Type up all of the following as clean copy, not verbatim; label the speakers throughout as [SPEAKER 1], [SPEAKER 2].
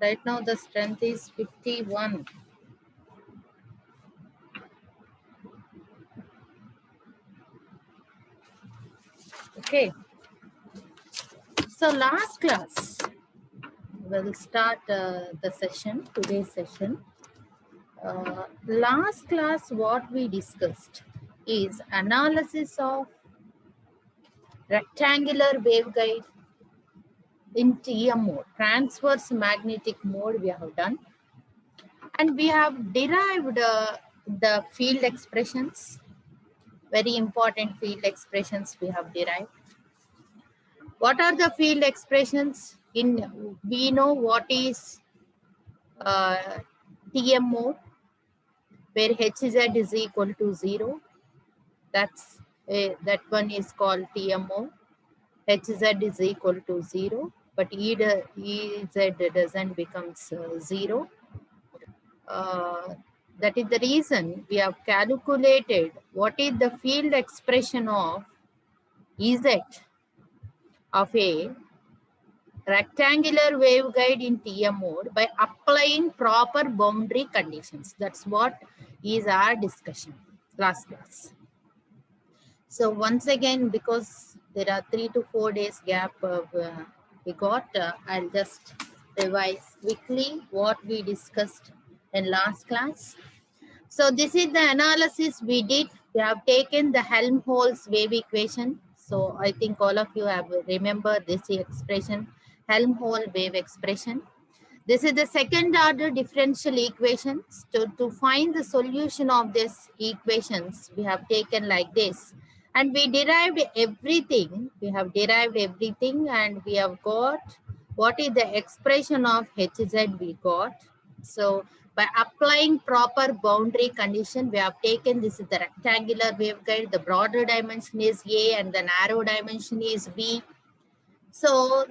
[SPEAKER 1] Right now the strength is 51. Okay. So last class, we'll start the session, today's session. Last class, what we discussed is analysis of rectangular waveguide in TM mode, transverse magnetic mode we have done. And we have derived the field expressions, very important field expressions we have derived. What are the field expressions? We know what is TM mode, where Hz is equal to 0. That one is called TM mode. Hz is equal to 0, but Ez doesn't become 0. That is the reason we have calculated what is the field expression of Ez of a rectangular waveguide in TM mode by applying proper boundary conditions. That's what is our discussion last class. So once again, because there are 3 to 4 days gap we got, I'll just revise quickly what we discussed in last class. So this is the analysis we did. We have taken the Helmholtz wave equation. So I think all of you have remembered this expression, Helmholtz wave expression. This is the second order differential equations. To find the solution of these equations, we have taken like this. And we derived everything. We have derived everything and we have got what is the expression of Hz we got. So by applying proper boundary condition, we have taken this is the rectangular waveguide. The broader dimension is A and the narrow dimension is B. So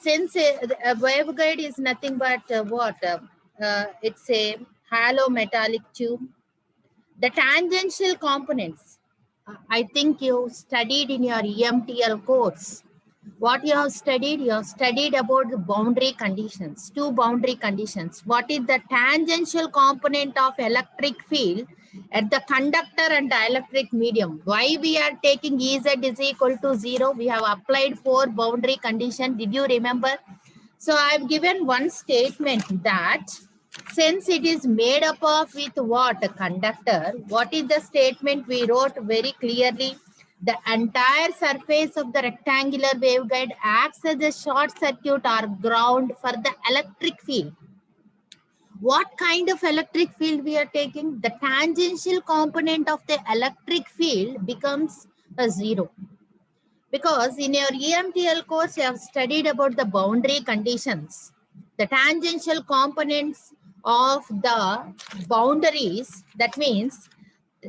[SPEAKER 1] since a waveguide is nothing but it's a hollow metallic tube. The tangential components, I think you studied in your EMTL course. What you have studied about the boundary conditions, 2 boundary conditions. What is the tangential component of electric field at the conductor and dielectric medium? Why we are taking Ez is equal to 0? We have applied 4 boundary condition. Did you remember? So I have given one statement that since it is made up of with what? A conductor. What is the statement we wrote very clearly? The entire surface of the rectangular waveguide acts as a short circuit or ground for the electric field. What kind of electric field we are taking? The tangential component of the electric field becomes a 0. Because in your EMTL course, you have studied about the boundary conditions. The tangential components of the boundaries, that means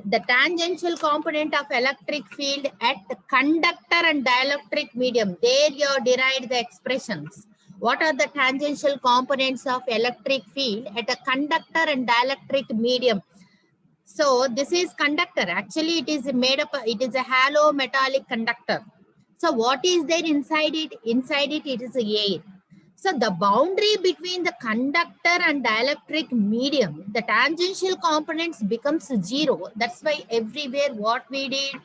[SPEAKER 1] the tangential component of electric field at the conductor and dielectric medium. There you derived the expressions. What are the tangential components of electric field at a conductor and dielectric medium? So this is conductor. Actually, it is made up, it is a hollow metallic conductor. So what is there inside it? Inside it, it is air. So the boundary between the conductor and dielectric medium, the tangential components becomes 0. That's why everywhere what we did,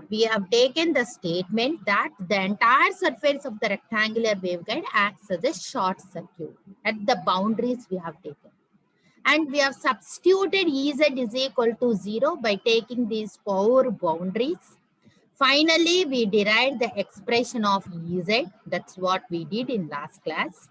[SPEAKER 1] we have taken the statement that the entire surface of the rectangular waveguide acts as a short circuit. At the boundaries we have taken. And we have substituted Ez is equal to 0 by taking these 4 boundaries. Finally, we derived the expression of Ez. That's what we did in last class.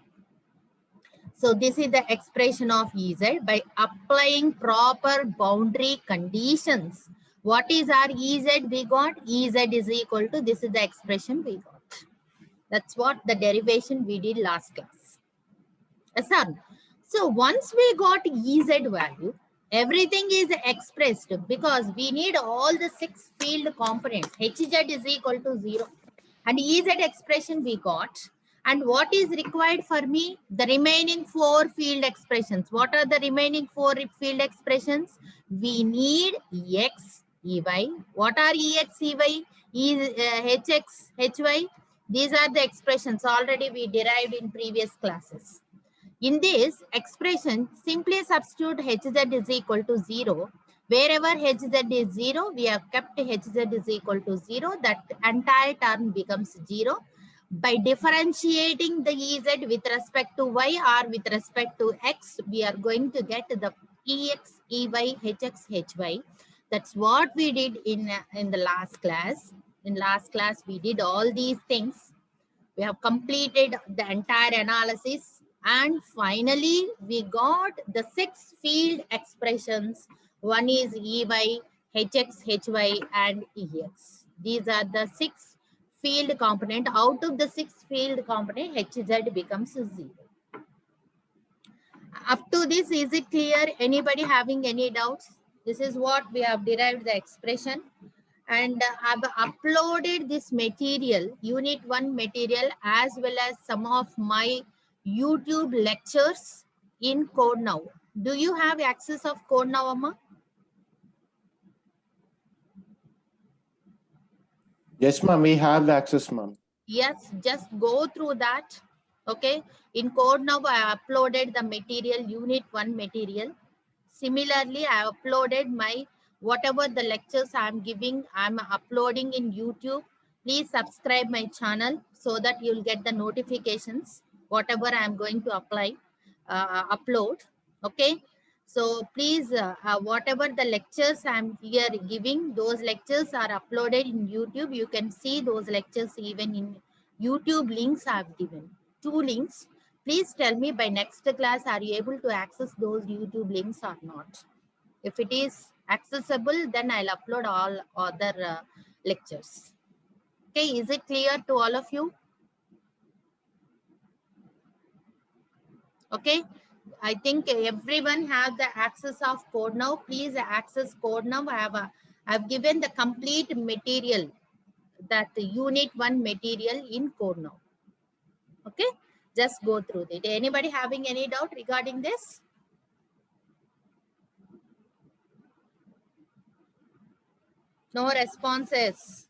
[SPEAKER 1] So this is the expression of Ez by applying proper boundary conditions. What is our Ez we got? Ez is equal to, this is the expression we got. That's what the derivation we did last class. Yes, sir. So once we got Ez value, everything is expressed because we need all the 6 field components. Hz is equal to 0 and Ez expression we got. And what is required for me? The remaining 4 field expressions. What are the remaining 4 field expressions? We need Ex, Ey. What are Ex, Ey? Hx, Hy. These are the expressions already we derived in previous classes. In this expression, simply substitute Hz is equal to 0. Wherever Hz is 0, we have kept Hz is equal to 0. That entire term becomes 0. By differentiating the Ez with respect to y or with respect to x, we are going to get the Ex, Ey, Hx, Hy. That's what we did in the last class. In last class, we did all these things. We have completed the entire analysis, and finally we got the 6 field expressions. One is Ey, Hx, Hy, and Ex. These are the 6 field component. Out of the 6 field component, Hz becomes 0. Up to this, is it clear? Anybody having any doubts? This is what we have derived the expression. And I've uploaded this material, unit 1 material, as well as some of my YouTube lectures in CodeNow. Do you have access of CodeNow, Amma?
[SPEAKER 2] Yes, ma'am, we have the access, ma'am.
[SPEAKER 1] Yes, just go through that. Okay, in CodeNow, I uploaded the material, unit 1 material. Similarly, I uploaded my whatever the lectures I'm giving, I'm uploading in YouTube. Please subscribe my channel so that you'll get the notifications, whatever I'm going to upload. Okay. So please, whatever the lectures I'm here giving, those lectures are uploaded in YouTube. You can see those lectures even in YouTube links I've given. 2 links. Please tell me by next class, are you able to access those YouTube links or not? If it is accessible, then I'll upload all other lectures. Okay, is it clear to all of you? Okay, I think everyone have the access of CodeNow. Please access CodeNow. I've given the complete material, that unit 1 material in CodeNow. Okay, just go through it. Anybody having any doubt regarding this? No responses.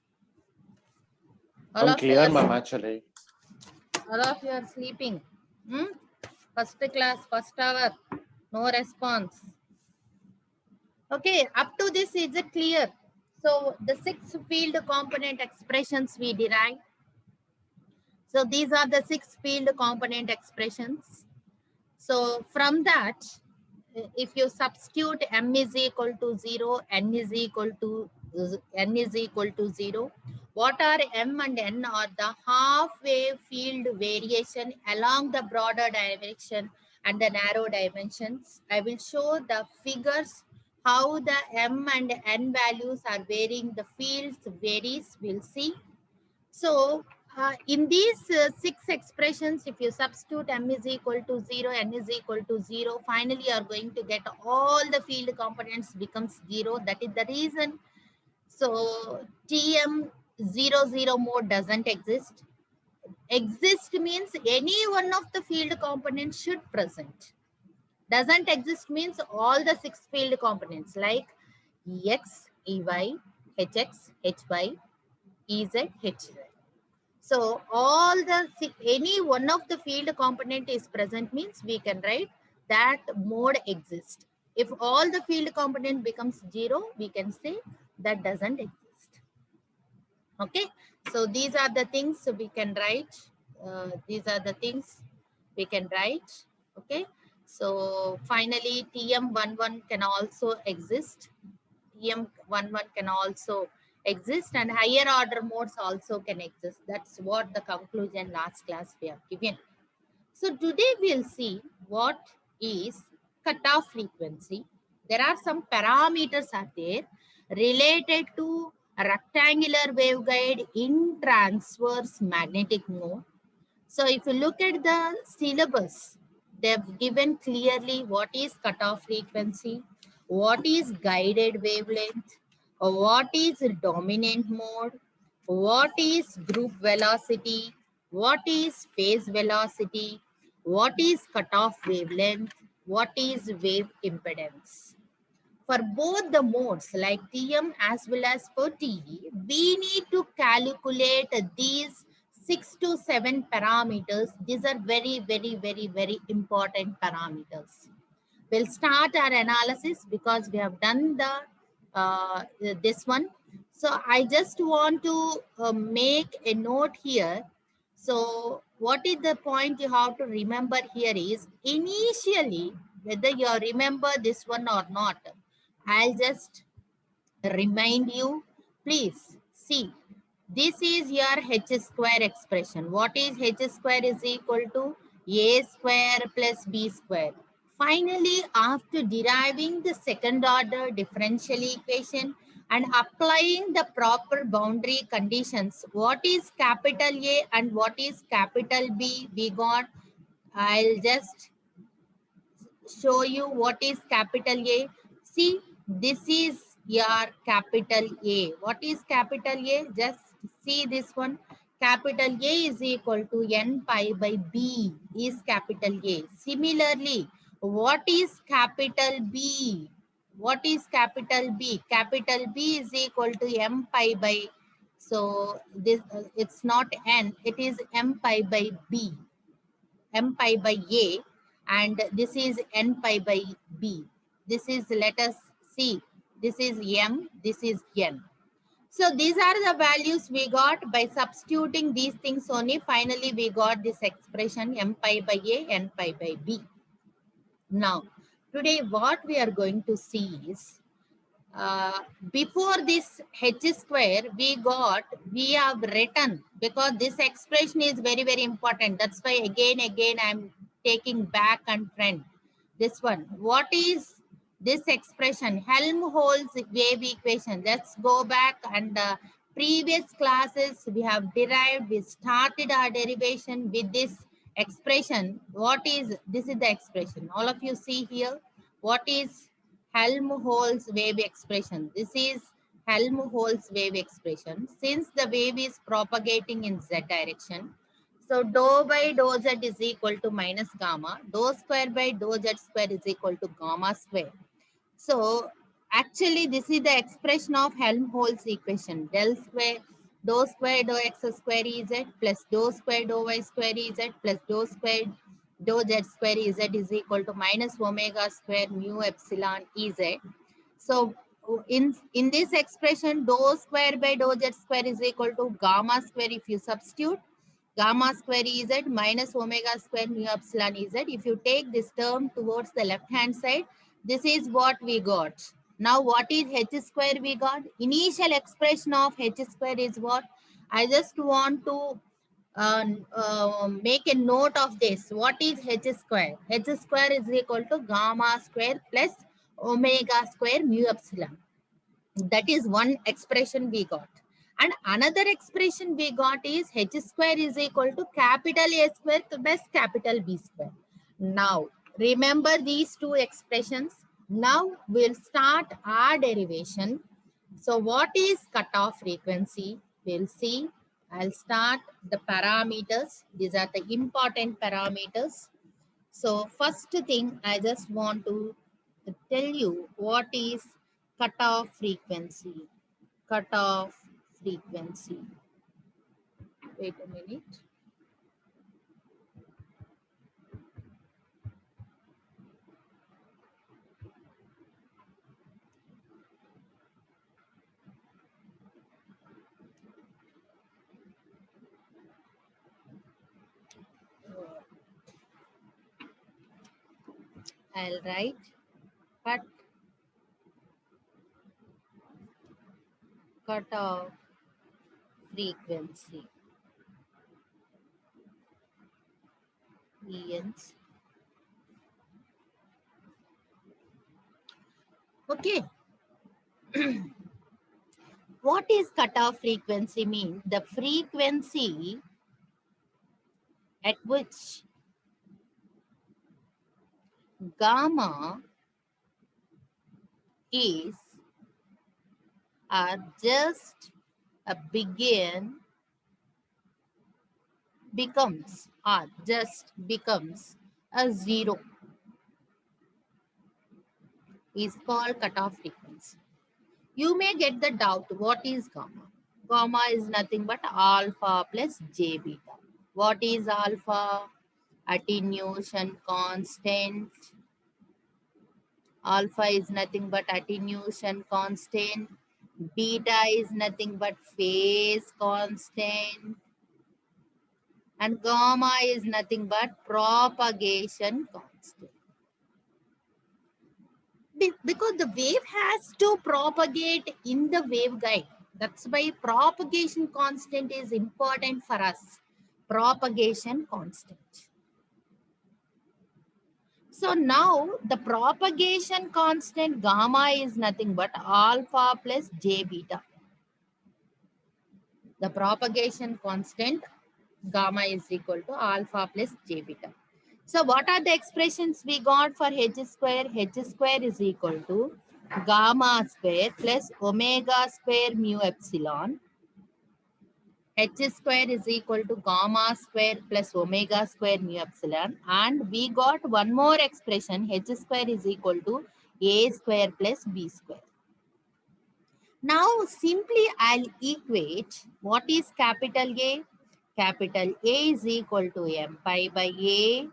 [SPEAKER 2] I'm clear, ma'am, actually.
[SPEAKER 1] All of you are sleeping. First class, first hour, no response. Okay, up to this, is it clear? So the 6 field component expressions we derived. So these are the 6 field component expressions. So from that, if you substitute m is equal to 0, n is equal to 0, what are m and n are the half-wave field variation along the broader direction and the narrow dimensions. I will show the figures how the m and n values are varying, the fields varies, we'll see. So in these 6 expressions, if you substitute m is equal to 0, n is equal to 0, finally you are going to get all the field components becomes 0. That is the reason. So TM00 mode doesn't exist. Exist means any one of the field components should present. Doesn't exist means all the 6 field components like Ex, Ey, Hx, Hy, Ez, Hz. So all any one of the field component is present means we can write that mode exists. If all the field component becomes 0, we can say that doesn't exist. Okay, so these are the things we can write. These are the things we can write. Okay, so finally TM11 can also exist. TM11 can also exist, and higher order modes also can exist. That's what the conclusion last class we have given. So today we'll see what is cutoff frequency. There are some parameters are there related to a rectangular waveguide in transverse magnetic mode. So if you look at the syllabus, they've given clearly what is cutoff frequency, what is guided wavelength, what is dominant mode, what is group velocity, what is phase velocity, what is cutoff wavelength, what is wave impedance. For both the modes like TM as well as for TE, we need to calculate these 6 to 7 parameters. These are very, very, very, very important parameters. We'll start our analysis because we have done this one. So I just want to make a note here. So what is the point you have to remember here is initially, whether you remember this one or not, I'll just remind you, please see, this is your h square expression. What is h square is equal to a square plus b square. Finally, after deriving the second order differential equation and applying the proper boundary conditions, what is capital A and what is capital B, we got, I'll just show you what is capital A. See, this is your capital A. What is capital A? Just see this one. Capital A is equal to n pi by B is capital A. Similarly, what is capital B? What is capital B? Capital B is equal to m pi by, so this it's not n, it is m pi by B. M pi by A, and this is n pi by B. This is, let us see, this is M, this is N. So these are the values we got by substituting these things only. Finally, we got this expression m pi by A, n pi by B. Now, today what we are going to see is, before this h square, we have written, because this expression is very, very important. That's why again I'm taking back and front. This one, what is this expression? Helmholtz wave equation. Let's go back, and previous classes we have derived, we started our derivation with this expression. What is, this is the expression. All of you see here, what is Helmholtz wave expression? This is Helmholtz wave expression. Since the wave is propagating in z direction, so dou by dou z is equal to minus gamma. Dou square by dou z square is equal to gamma square. So actually this is the expression of Helmholtz equation. Del square, dou square dou x square ez plus dou square dou y square ez plus dou square dou z square ez is equal to minus omega square mu epsilon ez. So in this expression, dou square by dou z square is equal to gamma square. If you substitute gamma square ez minus omega square mu epsilon ez, if you take this term towards the left hand side, this is what we got. Now what is h square we got? Initial expression of h square is what? I just want to make a note of this. What is h square? H square is equal to gamma square plus omega square mu epsilon. That is one expression we got. And another expression we got is h square is equal to capital A square plus capital B square. Now, remember these two expressions. Now we'll start our derivation. So what is cutoff frequency? We'll see. I'll start the parameters. These are the important parameters. So first thing, I just want to tell you what is cutoff frequency. Cutoff frequency. Wait a minute. I'll write cutoff frequency. ENs. Okay. What is cutoff frequency mean? The frequency at which gamma is just becomes a zero is called cutoff frequency. You may get the doubt, what is gamma? Gamma is nothing but alpha plus j beta. What is alpha? Attenuation constant. Alpha is nothing but attenuation constant. Beta is nothing but phase constant. And gamma is nothing but propagation constant. Because the wave has to propagate in the waveguide. That's why propagation constant is important for us. Propagation constant. So now the propagation constant gamma is nothing but alpha plus j beta. The propagation constant gamma is equal to alpha plus j beta. So what are the expressions we got for h square? H square is equal to gamma square plus omega square mu epsilon. H square is equal to gamma square plus omega square mu epsilon. And we got one more expression, h square is equal to a square plus b square. Now simply I'll equate what is capital A. Capital A is equal to m pi by A.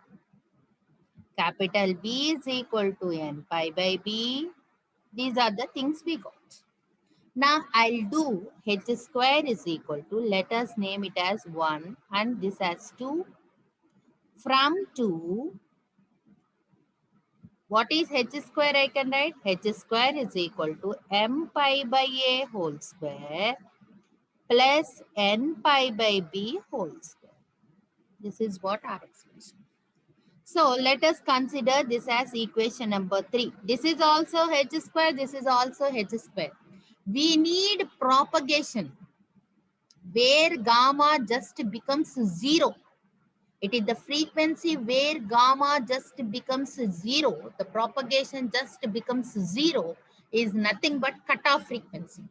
[SPEAKER 1] Capital B is equal to n pi by B. These are the things we got. Now I'll do h square is equal to, let us name it as 1 and this as 2. From 2, what is h square I can write? H square is equal to m pi by A whole square plus n pi by B whole square. This is what our expression. So let us consider this as equation number 3. This is also h square, this is also h square. We need propagation where gamma just becomes 0. It is the frequency where gamma just becomes 0. The propagation just becomes 0 is nothing but cutoff frequency.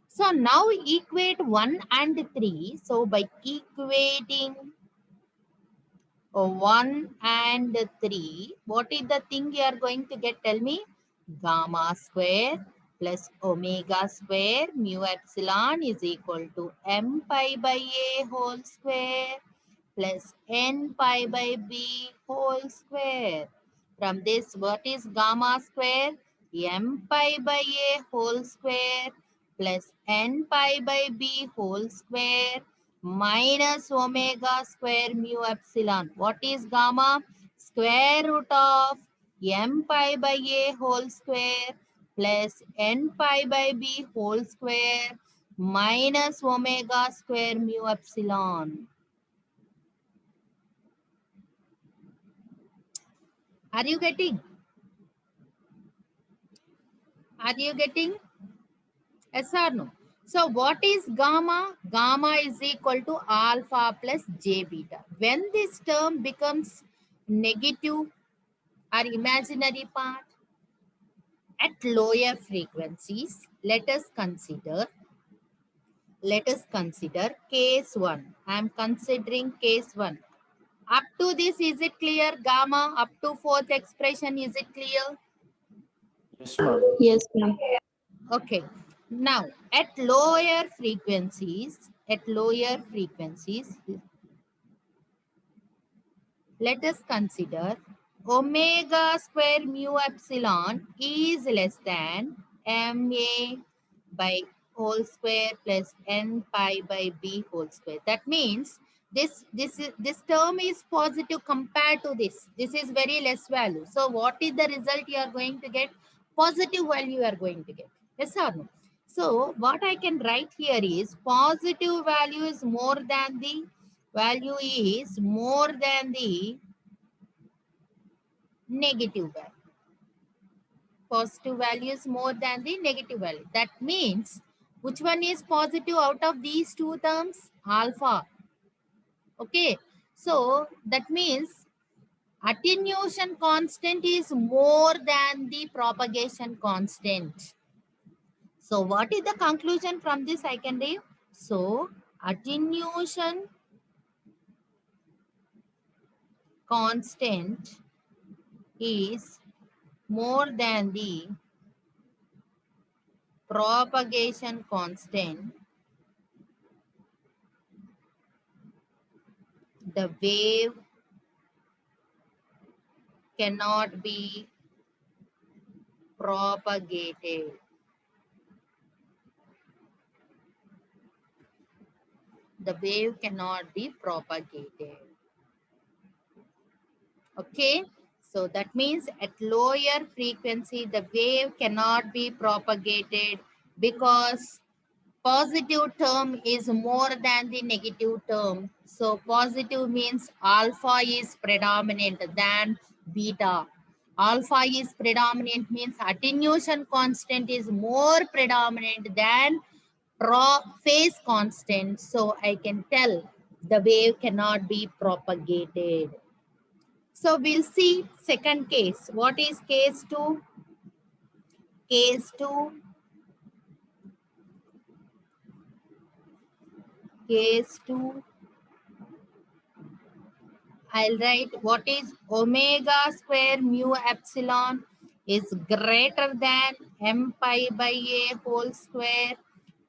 [SPEAKER 1] So now equate 1 and 3. So by equating 1 and 3, what is the thing you are going to get? Tell me. Gamma square plus omega square mu epsilon is equal to m pi by A whole square plus n pi by B whole square. From this, what is gamma square? M pi by A whole square plus n pi by B whole square minus omega square mu epsilon. What is gamma? Square root of m pi by A whole square plus n pi by B whole square minus omega square mu epsilon. Are you getting? Are you getting? Yes or no? So what is gamma? Gamma is equal to alpha plus j beta. When this term becomes negative or imaginary part at lower frequencies, let us consider case 1. I am considering case 1. Up to this, is it clear? Gamma, up to fourth expression, is it clear?
[SPEAKER 2] Yes, ma'am.
[SPEAKER 3] Yes, ma'am.
[SPEAKER 1] Okay. Now, at lower frequencies, let us consider omega square mu epsilon is less than ma by whole square plus n pi by b whole square. That means this term is positive compared to this. This is very less value. So what is the result you are going to get? Positive value you are going to get. Yes or no? So what I can write here is positive value is more than the negative value. Positive value is more than the negative value. That means, which one is positive out of these two terms? Alpha. Okay. So that means attenuation constant is more than the propagation constant. So what is the conclusion from this I can give? So attenuation constant is more than the propagation constant the wave cannot be propagated. The wave cannot be propagated. Okay, so that means at lower frequency, the wave cannot be propagated because positive term is more than the negative term. So positive means alpha is predominant than beta. Alpha is predominant means attenuation constant is more predominant than phase constant. So I can tell the wave cannot be propagated. So we'll see second case. What is case 2? Case 2. Case 2. I'll write what is omega square mu epsilon is greater than m pi by a whole square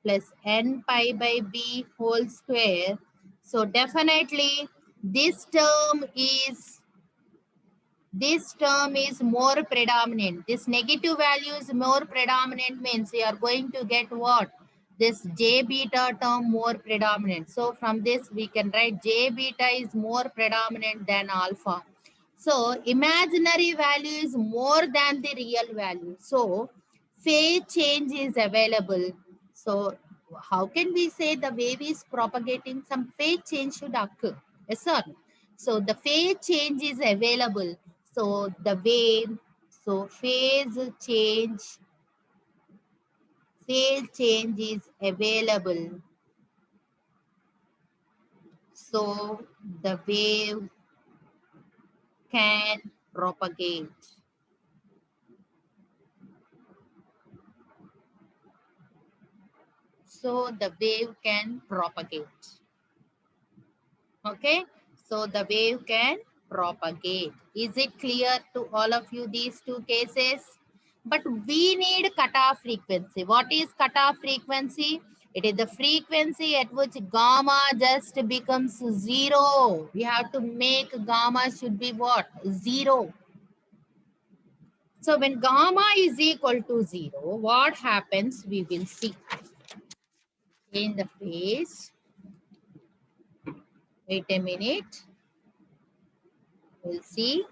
[SPEAKER 1] plus n pi by b whole square. So definitely this term is more predominant. This negative value is more predominant means we are going to get what? This J beta term more predominant. So from this we can write J beta is more predominant than alpha. So imaginary value is more than the real value. So phase change is available. So how can we say the wave is propagating? Some phase change should occur. Yes or no? So the phase change is available. So the wave, so phase change is available. So the wave can propagate. So the wave can propagate. Okay, so the wave can propagate. Is it clear to all of you these two cases? But we need cutoff frequency. What is cutoff frequency? It is the frequency at which gamma just becomes zero. We have to make gamma should be what? Zero. So when gamma is equal to zero, what happens? We will see in the phase. Wait a minute. We'll see.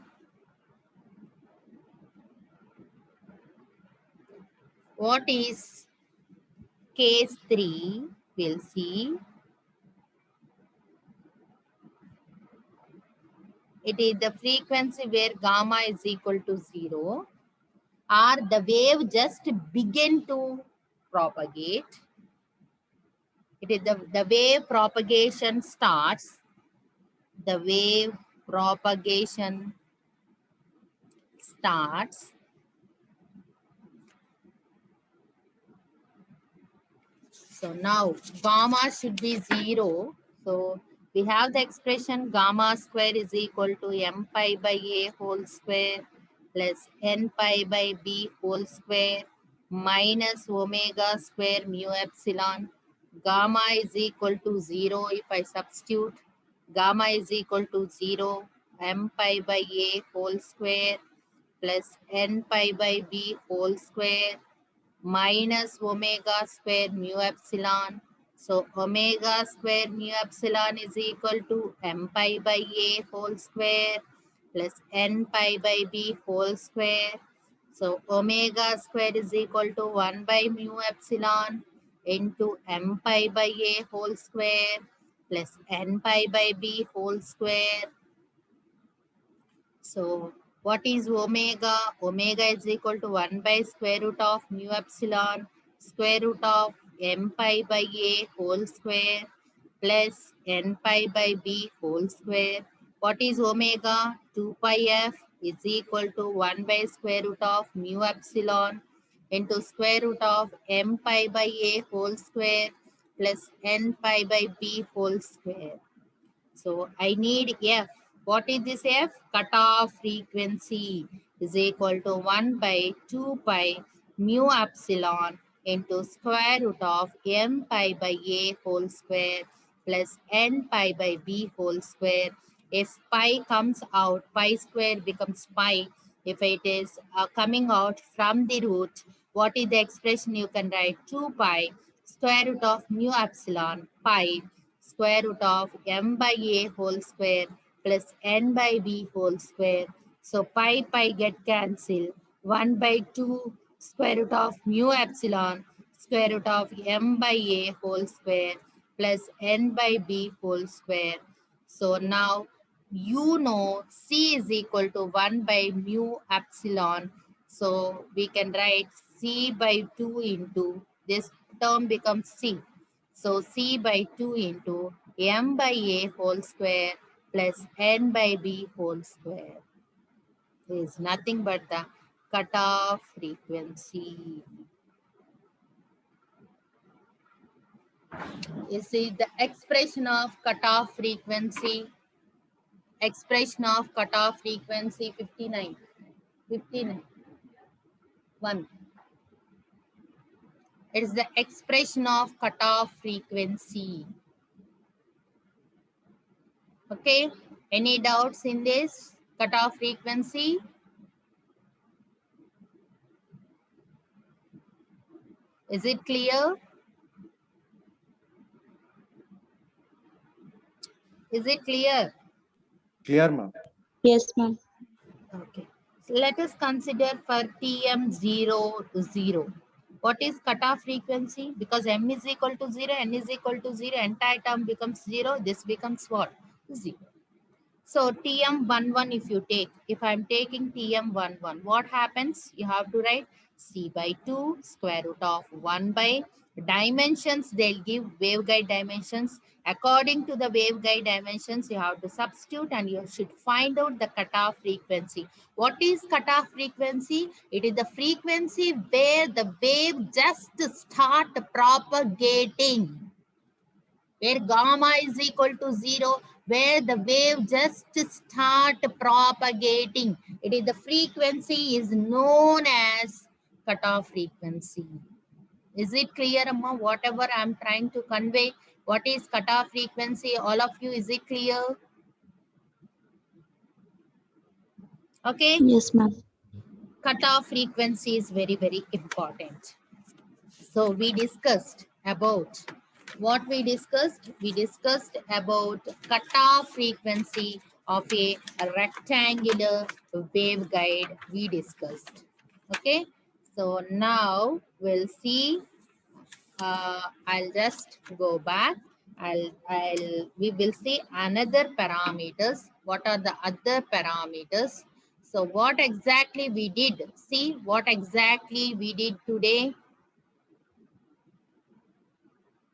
[SPEAKER 1] What is case 3? We'll see. It is the frequency where gamma is equal to 0, or the wave just begin to propagate. It is the wave propagation starts. The wave propagation starts. So now gamma should be 0. So we have the expression gamma square is equal to m pi by a whole square plus n pi by b whole square minus omega square mu epsilon. Gamma is equal to 0 if I substitute. Gamma is equal to 0 m pi by a whole square plus n pi by b whole square minus omega square mu epsilon. So omega square mu epsilon is equal to m pi by a whole square plus n pi by b whole square. So omega square is equal to 1 by mu epsilon into m pi by a whole square plus n pi by b whole square. So what is omega? Omega is equal to 1 by square root of mu epsilon square root of m pi by a whole square plus n pi by b whole square. What is omega? 2 pi f is equal to 1 by square root of mu epsilon into square root of m pi by a whole square plus n pi by b whole square. So I need f. What is this f? Cutoff frequency is equal to 1 by 2 pi mu epsilon into square root of m pi by a whole square plus n pi by b whole square. If pi comes out, pi square becomes pi. If it is coming out from the root, what is the expression you can write? 2 pi square root of mu epsilon pi square root of m by a whole square plus n by b whole square. So pi get cancelled. 1 by 2 square root of mu epsilon square root of m by a whole square plus n by b whole square. So now you know C is equal to 1 by mu epsilon. So we can write C by 2 into this term becomes C. So C by 2 into m by a whole square plus n by b whole square is nothing but the cutoff frequency. You see the expression of cutoff frequency. Expression of cutoff frequency 59. 59. 1. It is the expression of cutoff frequency. Okay. Any doubts in this cutoff frequency? Is it clear? Is it clear?
[SPEAKER 2] Clear, ma'am.
[SPEAKER 3] Yes, ma'am.
[SPEAKER 1] Okay. So let us consider for TM0 to 0. What is cutoff frequency? Because M is equal to 0, N is equal to 0, entire term becomes 0. This becomes what? 0. So TM11 if you take, if I'm taking TM11, what happens? You have to write C by 2 square root of 1 by dimensions. They'll give waveguide dimensions. According to the waveguide dimensions, you have to substitute and you should find out the cutoff frequency. What is cutoff frequency? It is the frequency where the wave just start propagating, where gamma is equal to 0, where the wave just start propagating. It is the frequency is known as cutoff frequency. Is it clear, Amma? Whatever I'm trying to convey, what is cutoff frequency? All of you, is it clear? Okay,
[SPEAKER 3] Yes, ma'am.
[SPEAKER 1] cutoff frequency is very, very important. So we discussed about what we discussed. We discussed about cutoff frequency of a rectangular waveguide. We discussed. Okay. So now we'll see. I'll just go back. We will see another parameters. What are the other parameters? So what exactly we did? See what exactly we did today.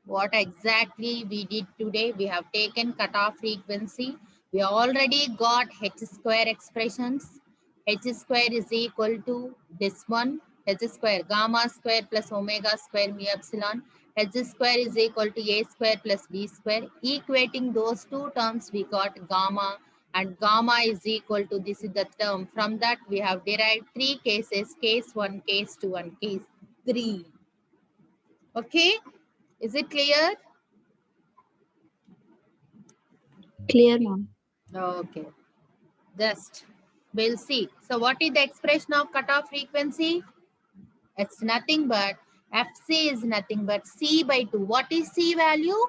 [SPEAKER 1] What exactly we did today? We have taken cutoff frequency. We already got h square expressions. H square is equal to this one. H square gamma square plus omega square mu epsilon. H square is equal to a square plus b square. Equating those two terms, we got gamma, and gamma is equal to, this is the term. From that, we have derived three cases: case 1, case 2, and case 3. Okay. Is it clear?
[SPEAKER 3] Clear, ma'am.
[SPEAKER 1] Okay. Just we'll see. So what is the expression of cutoff frequency? It's nothing but FC is nothing but C by 2. What is C value?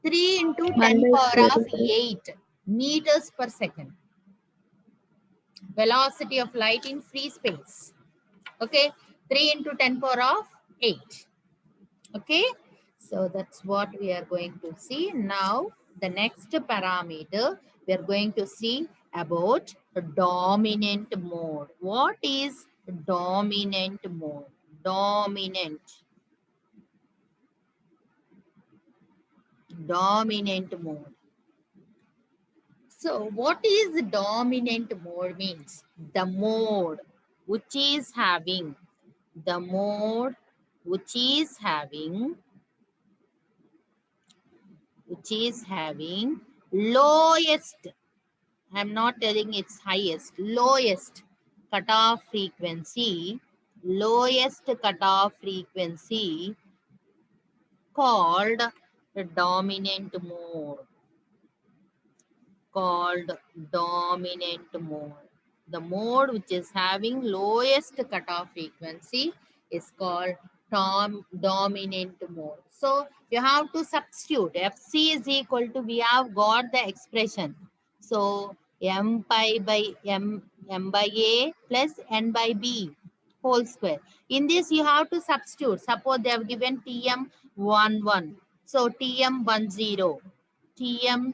[SPEAKER 1] 3 into
[SPEAKER 3] 1
[SPEAKER 1] 10
[SPEAKER 3] by
[SPEAKER 1] power of
[SPEAKER 3] 4.
[SPEAKER 1] 8 meters per second. Velocity of light in free space. Okay. 3 into 10 power of 8. Okay. So that's what we are going to see. Now, the next parameter, we are going to see about dominant mode. What is dominant mode? Dominant mode. So what is dominant mode means? The mode which is having, the mode which is having lowest, I'm not telling it's highest, lowest cutoff frequency, lowest cutoff frequency called The dominant mode, called dominant mode. The mode which is having lowest cutoff frequency is called dominant mode. So you have to substitute. Fc is equal to, we have got the expression. So m pi by m by a plus n by b whole square. In this you have to substitute. Suppose they have given Tm11. So Tm10, Tm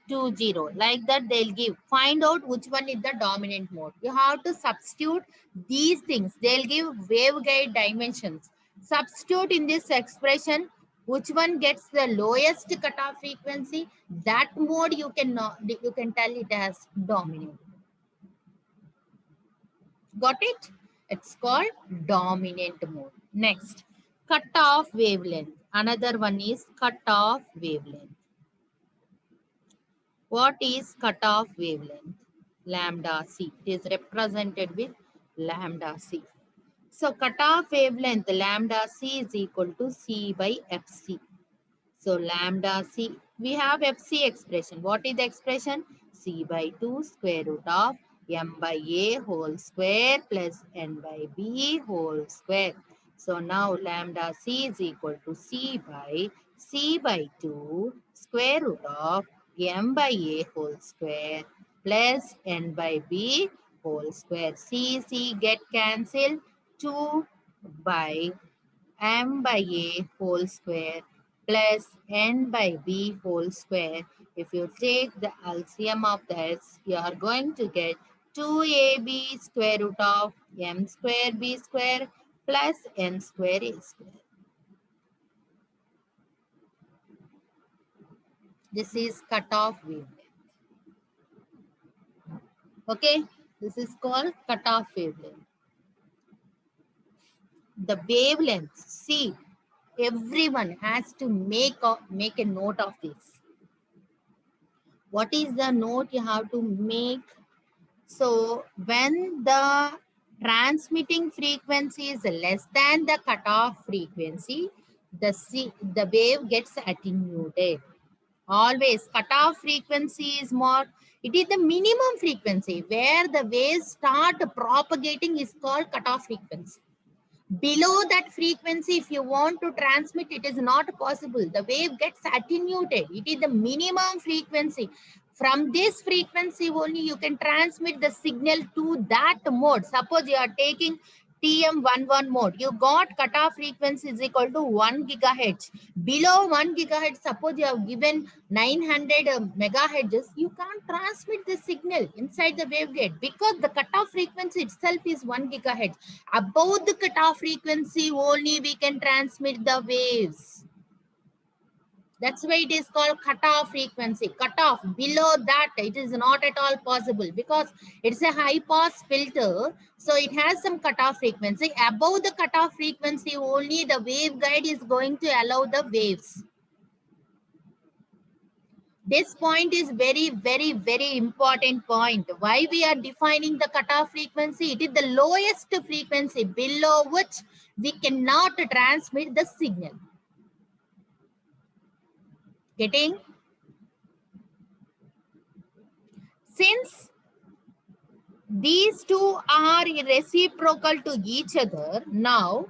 [SPEAKER 1] 20, like that they'll give. Find out which one is the dominant mode. You have to substitute these things. They'll give waveguide dimensions. Substitute in this expression which one gets the lowest cutoff frequency. That mode you can tell it as dominant. Got it? It's called dominant mode. Next, cutoff wavelength. Another one is cutoff wavelength. What is cutoff wavelength? Lambda c. It is represented with lambda c. So cutoff wavelength lambda c is equal to c by fc. So lambda c, we have fc expression. What is the expression? C by 2 square root of m by a whole square plus n by b whole square. So now lambda c is equal to c by 2 square root of m by a whole square plus n by b whole square. C get cancelled. 2 by m by a whole square plus n by b whole square. If you take the LCM of this, you are going to get 2ab square root of m square b square plus n square a square. This is cutoff wavelength. Okay, this is called cutoff wavelength. The wavelength, see, everyone has to make a note of this. What is the note you have to make? So when the transmitting frequency is less than the cutoff frequency, the wave gets attenuated. Always cutoff frequency is more, it is the minimum frequency where the waves start propagating is called cutoff frequency. Below that frequency, if you want to transmit, it is not possible. The wave gets attenuated. It is the minimum frequency. From this frequency only you can transmit the signal to that mode. Suppose you are taking TM11 mode. You got cutoff frequency is equal to 1 gigahertz. Below 1 gigahertz, suppose you have given 900 megahertz, you can't transmit the signal inside the waveguide because the cutoff frequency itself is 1 gigahertz. Above the cutoff frequency only we can transmit the waves. That's why it is called cutoff frequency. Cutoff, below that it is not at all possible because it's a high pass filter. So it has some cutoff frequency. Above the cutoff frequency only the waveguide is going to allow the waves. This point is very, very, very important point. Why we are defining the cutoff frequency? It is the lowest frequency below which we cannot transmit the signal. Getting? Since these two are reciprocal to each other, now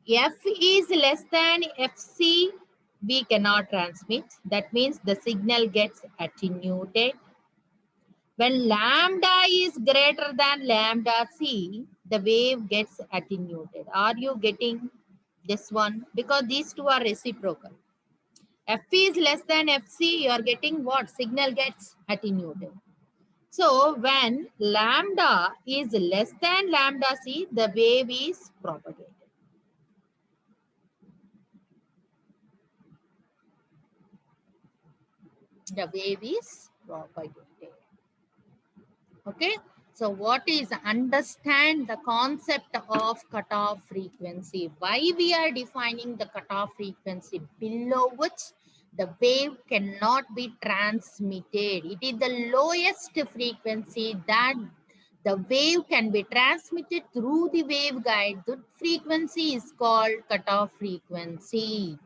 [SPEAKER 1] F is less than Fc, we cannot transmit. That means the signal gets attenuated. When lambda is greater than lambda c, the wave gets attenuated. Are you getting this one? Because these two are reciprocal. F is less than Fc, you are getting what? Signal gets attenuated. So when lambda is less than lambda c, the wave is propagated. The wave is propagated. Okay. So what is, understand the concept of cutoff frequency. Why we are defining the cutoff frequency below which the wave cannot be transmitted. It is the lowest frequency that the wave can be transmitted through the waveguide. The frequency is called cutoff frequency.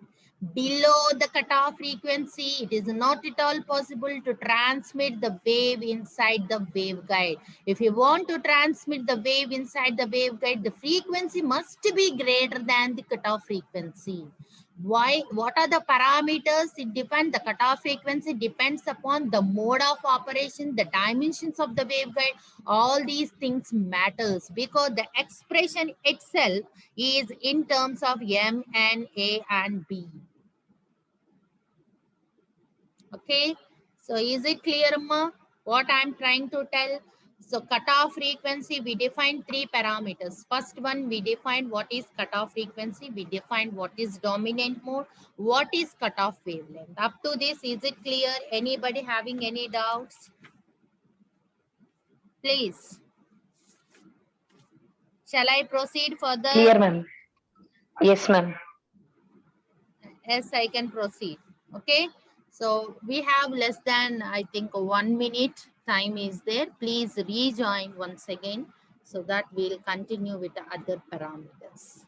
[SPEAKER 1] Below the cutoff frequency, it is not at all possible to transmit the wave inside the waveguide. If you want to transmit the wave inside the waveguide, the frequency must be greater than the cutoff frequency. Why? What are the parameters? It depends. The cutoff frequency depends upon the mode of operation, the dimensions of the waveguide. All these things matters because the expression itself is in terms of M and A and B. Okay, so is it clear, Amma, what I'm trying to tell? So cutoff frequency, we define three parameters. First one, we define what is cutoff frequency. We define what is dominant mode. What is cutoff wavelength? Up to this, is it clear? Anybody having any doubts? Please. Shall I proceed further?
[SPEAKER 4] Clear, ma'am. Yes, ma'am.
[SPEAKER 1] Yes, I can proceed. Okay. So we have less than, I think, 1 minute time is there. Please rejoin once again so that we'll continue with the other parameters.